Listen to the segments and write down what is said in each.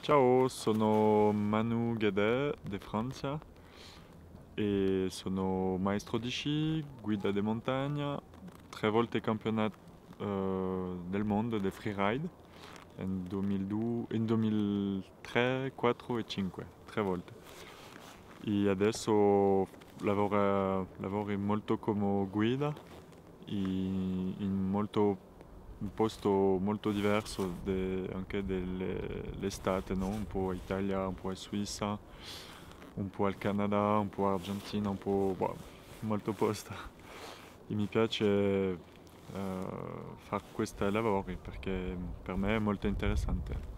Ciao, sono Manu Guedè di Francia e sono maestro di sci, guida di montagna, 3 volte campionato del mondo di freeride in 2002, in 2003, 4 e 5, 3 volte. E adesso lavoro molto come guida in posto molto diverso anche dell'estate, no? Un po' Italia, un po' in Svizzera, un po' al Canada, un po' Argentina, un po' boh, molto posto. E mi piace fare questi lavori perché per me è molto interessante.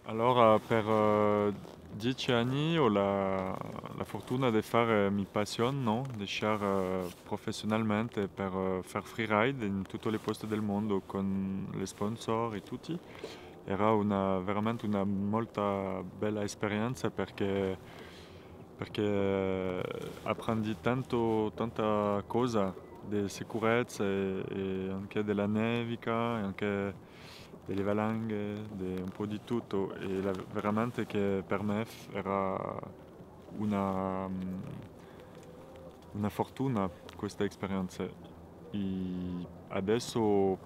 Allora, per 10 anni ho la fortuna di fare mia passione, no? Di sciare professionalmente per fare freeride in tutti i posti del mondo con gli sponsor e tutti. Era veramente una molto bella esperienza perché apprendi tanta cosa di sicurezza e anche della nevica, e anche delle valanghe, un po' di tutto e veramente che per me era una, mm, una fortuna questa esperienza. E adesso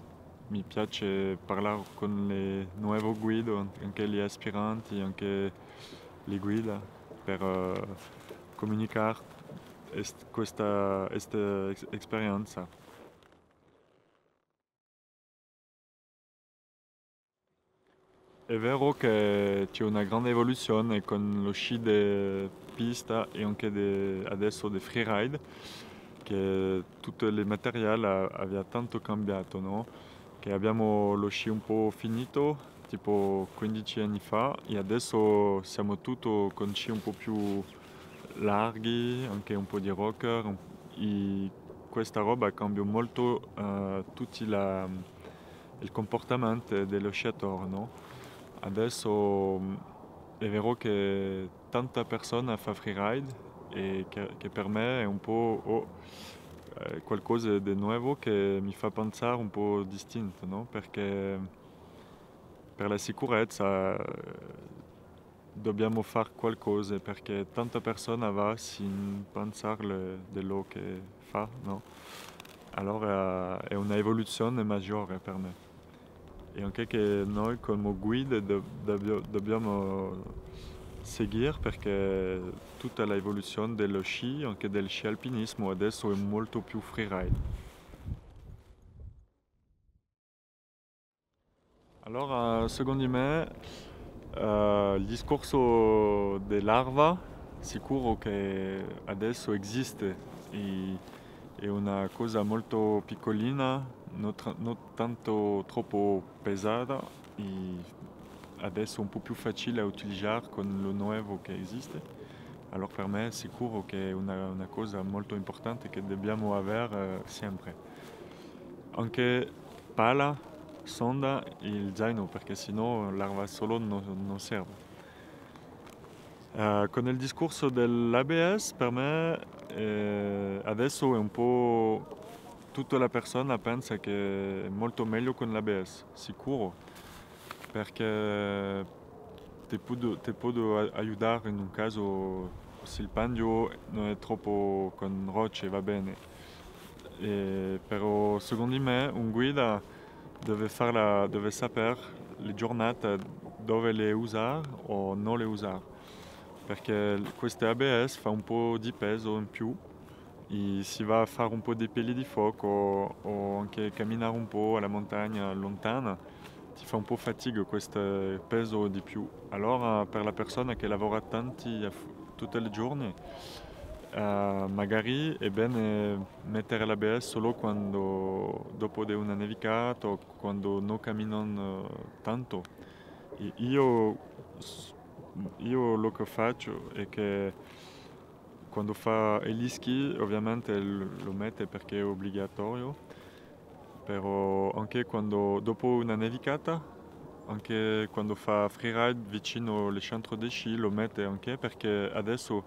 mi piace parlare con le nuove guide, anche gli aspiranti, anche le guide, per comunicare questa esperienza. È vero che c'è una grande evoluzione con lo sci di pista e anche adesso di freeride, che tutto il materiale aveva tanto cambiato, no? Che abbiamo lo sci un po' finito, tipo 15 anni fa, e adesso siamo tutto con sci un po' più larghi, anche un po' di rocker, e questa roba cambia molto tutto il comportamento dello sciatore, no? Adesso è vero che tanta persona fa freeride e che per me è un po' qualcosa di nuovo che mi fa pensare un po' distinto, no? Perché per la sicurezza dobbiamo fare qualcosa perché tanta persona va sin pensare quello che fa, no? Allora è una evoluzione maggiore per me. E anche che noi come guide dobbiamo seguire perché tutta l'evoluzione dello sci, anche del sci alpinismo, adesso è molto più freeride. Allora, secondo me, il discorso dell'arva, sicuro che adesso esiste e è una cosa molto piccolina, non tanto troppo pesata e adesso un po' più facile da utilizzare con lo nuovo che esiste. Allora per me è sicuro che è una cosa molto importante che dobbiamo avere sempre. Anche pala, sonda e il zaino perché sennò l'arma solo non serve. Con il discorso dell'ABS per me adesso è un po' tutta la persona pensa che è molto meglio con l'ABS, sicuro, perché ti può aiutare in un caso se il pandio non è troppo con rocce va bene. Però secondo me un guida deve sapere le giornate dove le usare o non le usare, perché queste ABS fa un po' di peso in più e si va a fare un po' di peli di fuoco o anche camminare un po' alla montagna lontana, ti fa un po' fatica questo peso di più. Allora per la persona che lavora tanti tutti i giorni, magari è bene mettere l'ABS solo quando dopo di una nevicata o quando non camminano tanto. E io lo che faccio è che quando fa gli ski ovviamente lo mette perché è obbligatorio, però anche quando dopo una nevicata, anche quando fa freeride vicino al centro di sci lo mette anche perché adesso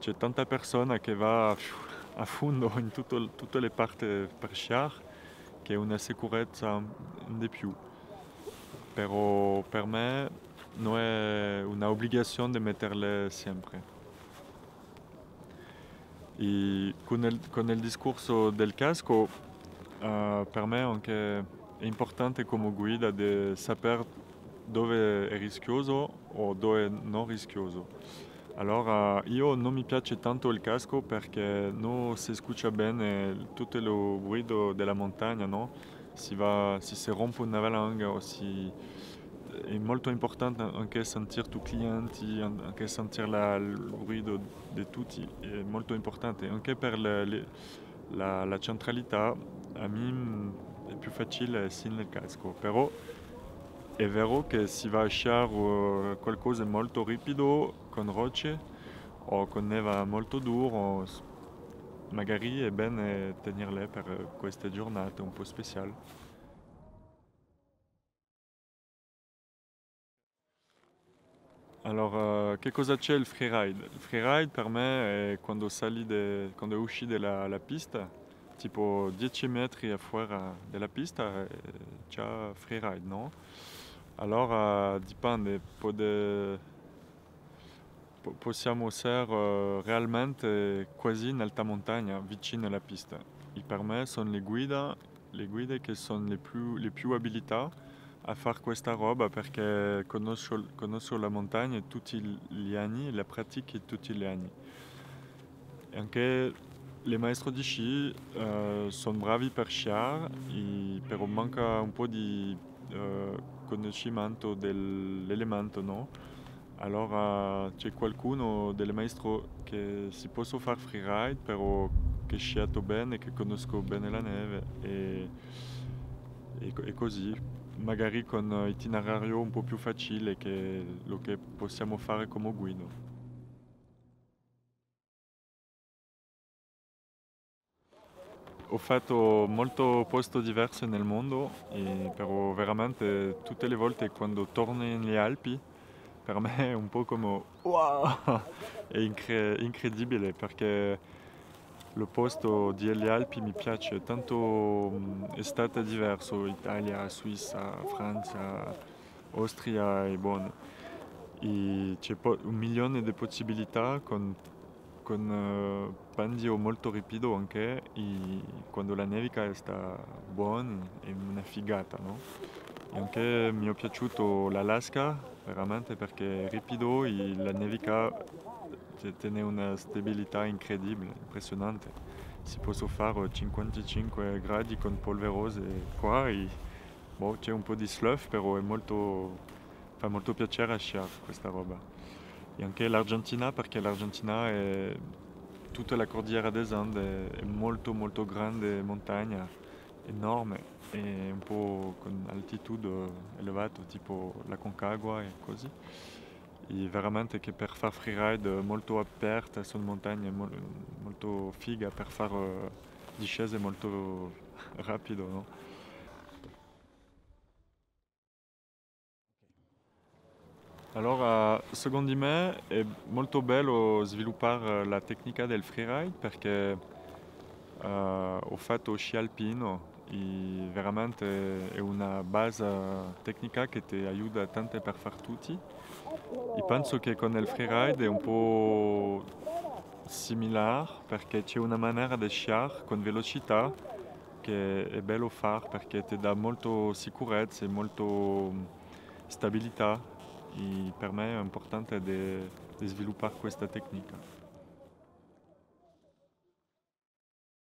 c'è tanta persona che va a fondo in tutte le parti per sciare che è una sicurezza di più. Però per me non è una obbligazione di metterle sempre. E con il discorso del casco, per me anche è importante come guida di sapere dove è rischioso o dove è non rischioso. Allora io non mi piace tanto il casco perché non si scusa bene tutto il ruido della montagna, no? Si si rompe una valanga o si... È molto importante anche sentire i clienti, anche sentire il ruido di tutti, è molto importante. Anche per la centralità, a me è più facile sin il casco, però è vero che si va a sciare qualcosa di molto ripido con rocce o con neve molto duro, magari è bene tenerle per queste giornate un po' speciali. Allora, che cosa c'è il freeride? Il freeride per me è quando quando usci dalla pista, tipo 10 metri fuori della pista, c'è freeride, no? Allora dipende, possiamo essere realmente quasi in alta montagna, vicino alla pista. E per me sono le guide che sono le più abilitate a fare questa roba perché conosco la montagna tutti gli anni, la pratico tutti gli anni. E anche le maestri di sci sono bravi per sciare, però manca un po' di conoscimento dell'elemento, no? Allora c'è qualcuno delle maestro che si può fare freeride, però che sciato bene, che conosco bene la neve e così, magari con itinerario un po' più facile che lo che possiamo fare come guido. Ho fatto molto posti diversi nel mondo, però veramente tutte le volte quando torno nelle Alpi, per me è un po' come wow! È incredibile perché lo posto delle Alpi mi piace, tanto è stato diverso, Italia, Svizzera, Francia, Austria e buono. E c'è un milione di possibilità con bandio molto ripido anche e quando la nevica sta buona è una figata, no? E anche mi è piaciuto l'Alaska veramente perché è ripido e la nevica tiene una stabilità incredibile, impressionante. Si può fare 55 gradi con polverose qua e boh, c'è un po' di slough, però fa molto piacere a sciare questa roba. E anche l'Argentina perché l'Argentina è tutta la Cordiera des Andes, è molto molto grande montagna, enorme e un po' con altitude elevata, tipo la Concagua e così. E veramente che per fare freeride molto aperta sono montagne molto figa per fare discese molto rapido, no? Allora, secondo me è molto bello sviluppare la tecnica del freeride perché ho fatto sci alpino e veramente è una base tecnica che ti aiuta tanto per far tutti. E penso che con il freeride è un po' similare perché c'è una maniera di sciare con velocità che è bello fare perché ti dà molto sicurezza e molto stabilità e per me è importante di sviluppare questa tecnica.